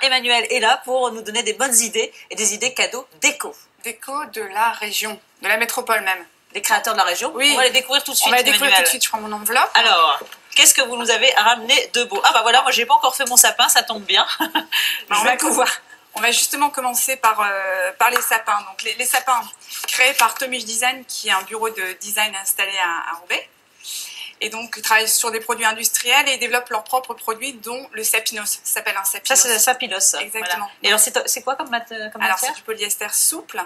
Emmanuel est là pour nous donner des bonnes idées et des idées cadeaux déco. Déco de la région, de la métropole même. Les créateurs de la région, oui. On va les découvrir tout de suite. On va les découvrir tout de suite, je prends mon enveloppe. Alors, qu'est-ce que vous nous avez ramené de beau? Ah bah voilà, moi j'ai pas encore fait mon sapin, ça tombe bien. On va justement commencer par les sapins. Donc les sapins créés par Tomish Design, qui est un bureau de design installé à Roubaix. Et donc, ils travaillent sur des produits industriels et ils développent leurs propres produits, dont le Sapinos. Ça s'appelle un Sapinos. Ça, c'est le Sapinos. Exactement. Voilà. Et alors, c'est quoi comme matière? Alors, c'est du polyester souple.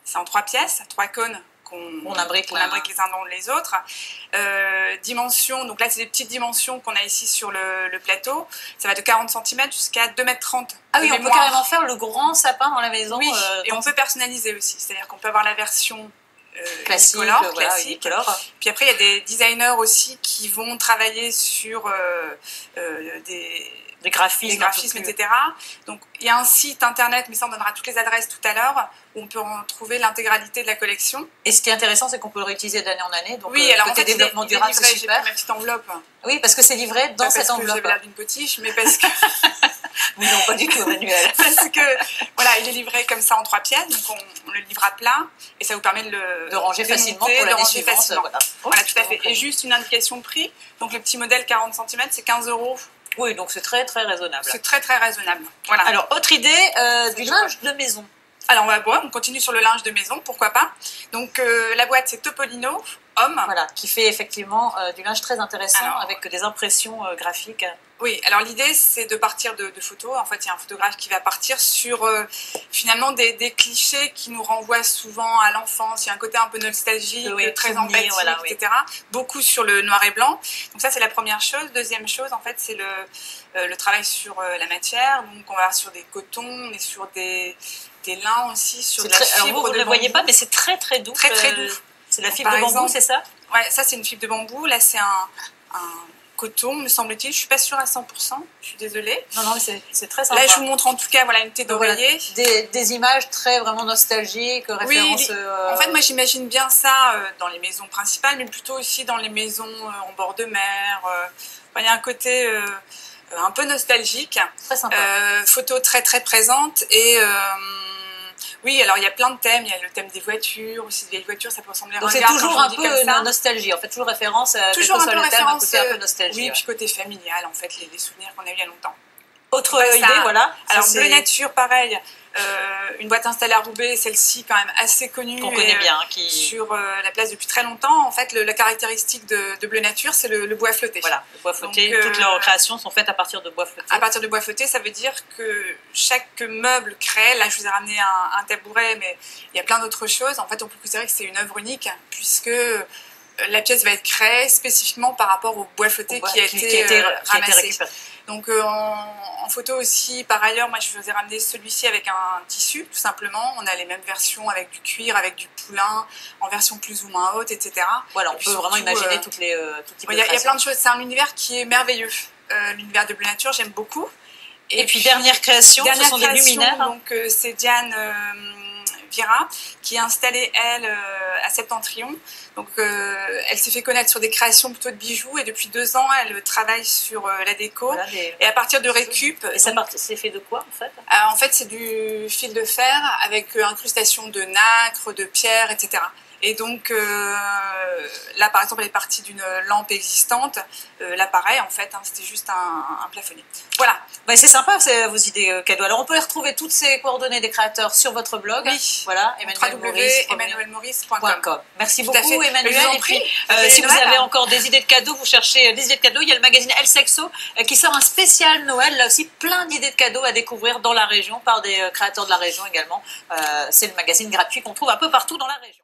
C'est en 3 pièces, 3 cônes qu'on imbrique les uns dans les autres. Dimension, donc là, c'est des petites dimensions qu'on a ici sur le plateau. Ça va de 40 cm jusqu'à 2,30 m. Ah oui, on peut carrément faire le grand sapin dans la maison. Oui, et on peut personnaliser aussi. C'est-à-dire qu'on peut avoir la version classique, classique. Puis après, il y a des designers aussi qui vont travailler sur des graphismes, etc. Donc, il y a un site internet, mais ça, on donnera toutes les adresses tout à l'heure, où on peut retrouver l'intégralité de la collection. Et ce qui est intéressant, c'est qu'on peut le réutiliser d'année en année. Donc, oui, alors en fait, développement durable, c'est super. J'ai pris ma petite enveloppe. Oui, parce que c'est livré dans cette enveloppe. J'avais l'air d'une potiche, mais parce que... Oui, non, pas du tout, Emmanuel. Parce que, voilà, il est livré comme ça en 3 pièces, donc on le livre à plat, et ça vous permet de ranger facilement pour l'année suivante. Voilà, tout à fait. Et juste une indication de prix, donc le petit modèle 40 cm, c'est 15 €. Oui, donc c'est très très raisonnable. C'est très très raisonnable. Voilà. Alors, autre idée, du linge de maison. Alors on continue sur le linge de maison, pourquoi pas. Donc la boîte, c'est Topolino Homme. Voilà, qui fait effectivement du linge très intéressant avec des impressions graphiques. Oui, alors l'idée, c'est de partir de photos. En fait, il y a un photographe qui va partir sur finalement des clichés qui nous renvoient souvent à l'enfance. Il y a un côté un peu nostalgique, très empathique, etc. Beaucoup sur le noir et blanc. Donc ça, c'est la première chose. Deuxième chose, en fait, c'est le travail sur la matière. Donc on va voir sur des cotons, mais sur des lins aussi, sur de la fibre de bambou. Vous ne le voyez pas, mais c'est très très doux. Très très doux. C'est la fibre de bambou, c'est ça? Ouais, ça c'est une fibre de bambou. Là, c'est un coton, me semble-t-il. Je suis pas sûre à 100%. Je suis désolée. Non, non, mais c'est très sympa. Là, je vous montre en tout cas, voilà, une thé d'oreiller. Voilà, des images très vraiment nostalgiques, références. En fait, moi, j'imagine bien ça dans les maisons principales, mais plutôt aussi dans les maisons en bord de mer. Il y a un côté un peu nostalgique. Très sympa. Photo très très présente et oui, alors il y a plein de thèmes. Il y a le thème des voitures, aussi des vieilles voitures, ça peut ressembler à un regard. Donc c'est toujours un peu une nostalgie, en fait, toujours référence à toujours un peu un côté un peu nostalgie. Oui, puis côté familial, en fait, les souvenirs qu'on a eu il y a longtemps. Autre idée, voilà. Alors Bleu Nature, pareil. Une boîte installée à Roubaix, celle-ci quand même assez connue. Qu'on connaît bien. Sur la place depuis très longtemps. En fait, la caractéristique de Bleu Nature, c'est le bois flotté. Voilà, le bois flotté. Donc, toutes leurs créations sont faites à partir de bois flotté. À partir de bois flotté, ça veut dire que chaque meuble créé, là je vous ai ramené un tabouret, mais il y a plein d'autres choses. En fait, on peut considérer que c'est une œuvre unique, puisque la pièce va être créée spécifiquement par rapport au bois flotté qui a été ramassé. Donc en photo aussi, par ailleurs, moi je vous ai ramené celui-ci avec un tissu, tout simplement. On a les mêmes versions avec du cuir, avec du poulain, en version plus ou moins haute, etc. Voilà, on peut vraiment imaginer toutes les il y a plein de choses, c'est un univers qui est merveilleux. L'univers de Bleu Nature, j'aime beaucoup. Et puis dernière création, ce sont des luminaires. Donc c'est Diane Vira, qui est installée, elle, à Septentrion. Donc, elle s'est fait connaître sur des créations plutôt de bijoux et depuis 2 ans, elle travaille sur la déco. Voilà, et à partir de récup... Et ça c'est fait de quoi, en fait? En fait, c'est du fil de fer avec incrustation de nacre, de pierre, etc. Et donc, là, par exemple, elle est partie d'une lampe existante. Là, pareil, en fait, c'était juste un plafonnier. Voilà. Ouais, c'est sympa, vos idées cadeaux. Alors, on peut retrouver toutes ces coordonnées des créateurs sur votre blog. Oui. Voilà, www.emmanuelmaurice.com. Merci beaucoup, Emmanuel. Et puis, si vous avez encore des idées de cadeaux, vous cherchez des idées de cadeaux, il y a le magazine El Sexo qui sort un spécial Noël. Là aussi, plein d'idées de cadeaux à découvrir dans la région par des créateurs de la région également. C'est le magazine gratuit qu'on trouve un peu partout dans la région.